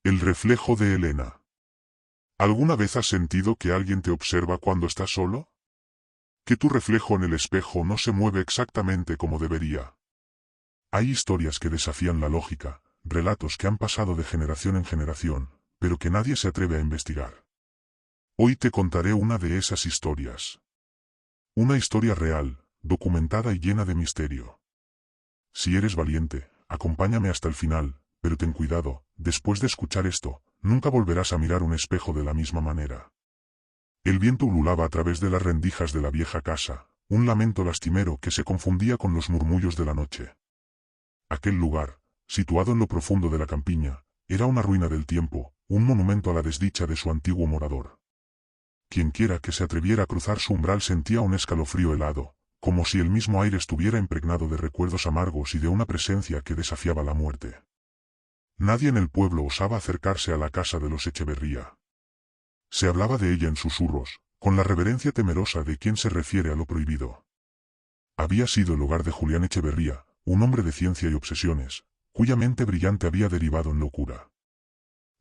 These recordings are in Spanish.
El reflejo de Elena. ¿Alguna vez has sentido que alguien te observa cuando estás solo? Que tu reflejo en el espejo no se mueve exactamente como debería. Hay historias que desafían la lógica, relatos que han pasado de generación en generación, pero que nadie se atreve a investigar. Hoy te contaré una de esas historias. Una historia real, documentada y llena de misterio. Si eres valiente, acompáñame hasta el final, pero ten cuidado, después de escuchar esto, nunca volverás a mirar un espejo de la misma manera. El viento ululaba a través de las rendijas de la vieja casa, un lamento lastimero que se confundía con los murmullos de la noche. Aquel lugar, situado en lo profundo de la campiña, era una ruina del tiempo, un monumento a la desdicha de su antiguo morador. Quienquiera que se atreviera a cruzar su umbral sentía un escalofrío helado, como si el mismo aire estuviera impregnado de recuerdos amargos y de una presencia que desafiaba la muerte. Nadie en el pueblo osaba acercarse a la casa de los Echeverría. Se hablaba de ella en susurros, con la reverencia temerosa de quien se refiere a lo prohibido. Había sido el hogar de Julián Echeverría, un hombre de ciencia y obsesiones, cuya mente brillante había derivado en locura.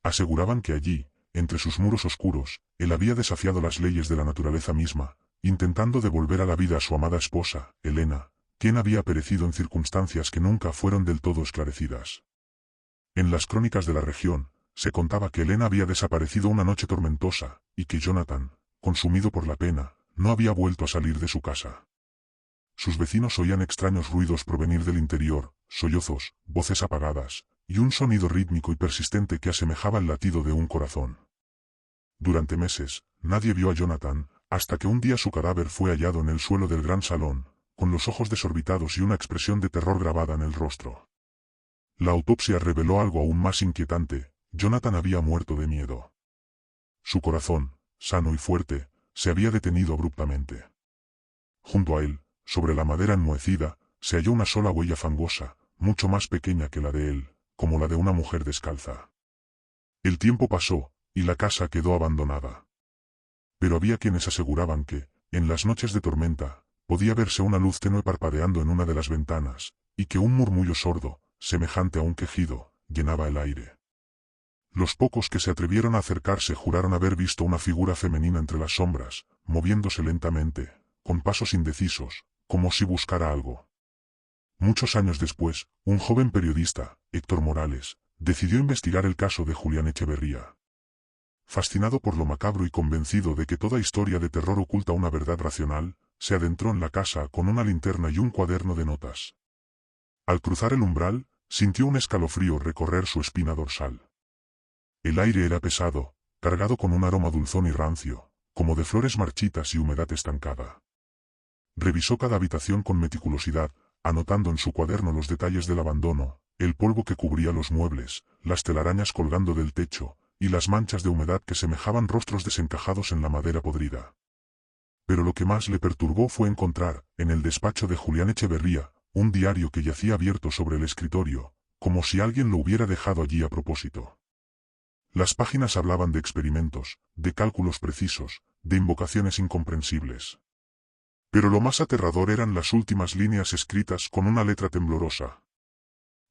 Aseguraban que allí, entre sus muros oscuros, él había desafiado las leyes de la naturaleza misma, intentando devolver a la vida a su amada esposa, Elena, quien había perecido en circunstancias que nunca fueron del todo esclarecidas. En las crónicas de la región, se contaba que Elena había desaparecido una noche tormentosa, y que Jonathan, consumido por la pena, no había vuelto a salir de su casa. Sus vecinos oían extraños ruidos provenir del interior, sollozos, voces apagadas, y un sonido rítmico y persistente que asemejaba el latido de un corazón. Durante meses, nadie vio a Jonathan, hasta que un día su cadáver fue hallado en el suelo del gran salón, con los ojos desorbitados y una expresión de terror grabada en el rostro. La autopsia reveló algo aún más inquietante: Jonathan había muerto de miedo. Su corazón, sano y fuerte, se había detenido abruptamente. Junto a él, sobre la madera enmohecida, se halló una sola huella fangosa, mucho más pequeña que la de él, como la de una mujer descalza. El tiempo pasó, y la casa quedó abandonada. Pero había quienes aseguraban que, en las noches de tormenta, podía verse una luz tenue parpadeando en una de las ventanas, y que un murmullo sordo, semejante a un quejido, llenaba el aire. Los pocos que se atrevieron a acercarse juraron haber visto una figura femenina entre las sombras, moviéndose lentamente, con pasos indecisos, como si buscara algo. Muchos años después, un joven periodista, Héctor Morales, decidió investigar el caso de Julián Echeverría. Fascinado por lo macabro y convencido de que toda historia de terror oculta una verdad racional, se adentró en la casa con una linterna y un cuaderno de notas. Al cruzar el umbral, sintió un escalofrío recorrer su espina dorsal. El aire era pesado, cargado con un aroma dulzón y rancio, como de flores marchitas y humedad estancada. Revisó cada habitación con meticulosidad, anotando en su cuaderno los detalles del abandono, el polvo que cubría los muebles, las telarañas colgando del techo, y las manchas de humedad que semejaban rostros desencajados en la madera podrida. Pero lo que más le perturbó fue encontrar, en el despacho de Julián Echeverría, un diario que yacía abierto sobre el escritorio, como si alguien lo hubiera dejado allí a propósito. Las páginas hablaban de experimentos, de cálculos precisos, de invocaciones incomprensibles. Pero lo más aterrador eran las últimas líneas escritas con una letra temblorosa.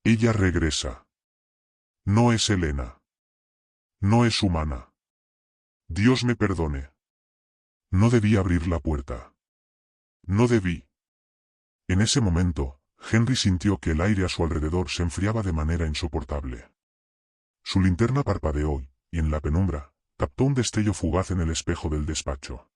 Ella regresa. No es Elena. No es humana. Dios me perdone. No debí abrir la puerta. No debí. En ese momento, Henry sintió que el aire a su alrededor se enfriaba de manera insoportable. Su linterna parpadeó, y en la penumbra, captó un destello fugaz en el espejo del despacho.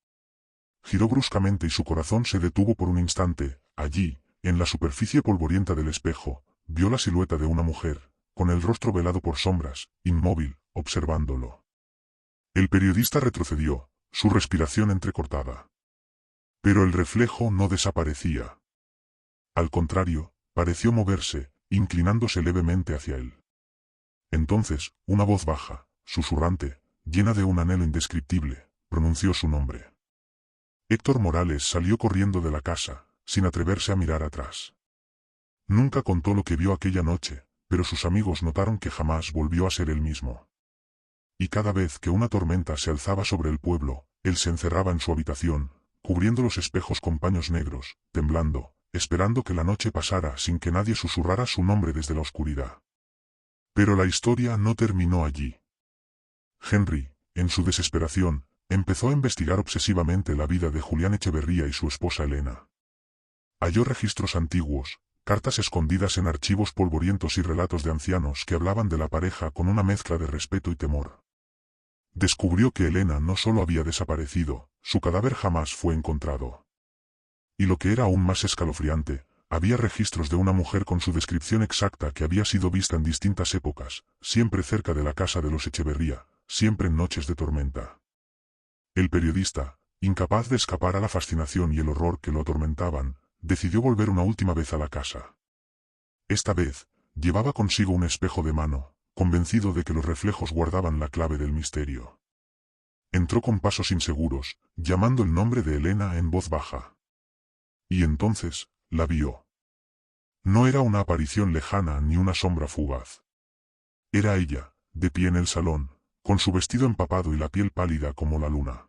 Giró bruscamente y su corazón se detuvo por un instante. Allí, en la superficie polvorienta del espejo, vio la silueta de una mujer, con el rostro velado por sombras, inmóvil, observándolo. El periodista retrocedió, su respiración entrecortada. Pero el reflejo no desaparecía. Al contrario, pareció moverse, inclinándose levemente hacia él. Entonces, una voz baja, susurrante, llena de un anhelo indescriptible, pronunció su nombre. Héctor Morales salió corriendo de la casa, sin atreverse a mirar atrás. Nunca contó lo que vio aquella noche, pero sus amigos notaron que jamás volvió a ser el mismo. Y cada vez que una tormenta se alzaba sobre el pueblo, él se encerraba en su habitación, cubriendo los espejos con paños negros, temblando, esperando que la noche pasara sin que nadie susurrara su nombre desde la oscuridad. Pero la historia no terminó allí. Henry, en su desesperación, empezó a investigar obsesivamente la vida de Julián Echeverría y su esposa Elena. Halló registros antiguos, cartas escondidas en archivos polvorientos y relatos de ancianos que hablaban de la pareja con una mezcla de respeto y temor. Descubrió que Elena no solo había desaparecido, su cadáver jamás fue encontrado. Y lo que era aún más escalofriante, había registros de una mujer con su descripción exacta que había sido vista en distintas épocas, siempre cerca de la casa de los Echeverría, siempre en noches de tormenta. El periodista, incapaz de escapar a la fascinación y el horror que lo atormentaban, decidió volver una última vez a la casa. Esta vez, llevaba consigo un espejo de mano, convencido de que los reflejos guardaban la clave del misterio. Entró con pasos inseguros, llamando el nombre de Elena en voz baja. Y entonces, la vio. No era una aparición lejana ni una sombra fugaz. Era ella, de pie en el salón, con su vestido empapado y la piel pálida como la luna.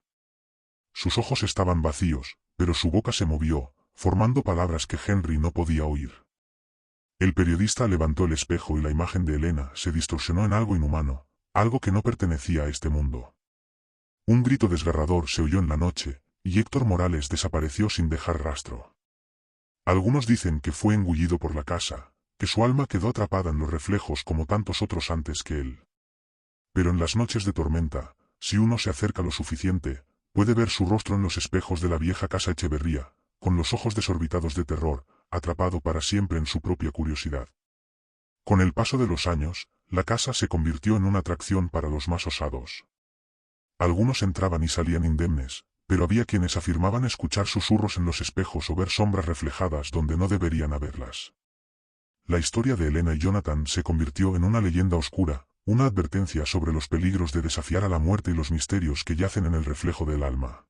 Sus ojos estaban vacíos, pero su boca se movió, formando palabras que Henry no podía oír. El periodista levantó el espejo y la imagen de Elena se distorsionó en algo inhumano, algo que no pertenecía a este mundo. Un grito desgarrador se oyó en la noche, y Héctor Morales desapareció sin dejar rastro. Algunos dicen que fue engullido por la casa, que su alma quedó atrapada en los reflejos como tantos otros antes que él. Pero en las noches de tormenta, si uno se acerca lo suficiente, puede ver su rostro en los espejos de la vieja casa Echeverría, con los ojos desorbitados de terror, atrapado para siempre en su propia curiosidad. Con el paso de los años, la casa se convirtió en una atracción para los más osados. Algunos entraban y salían indemnes, pero había quienes afirmaban escuchar susurros en los espejos o ver sombras reflejadas donde no deberían haberlas. La historia de Elena y Jonathan se convirtió en una leyenda oscura, una advertencia sobre los peligros de desafiar a la muerte y los misterios que yacen en el reflejo del alma.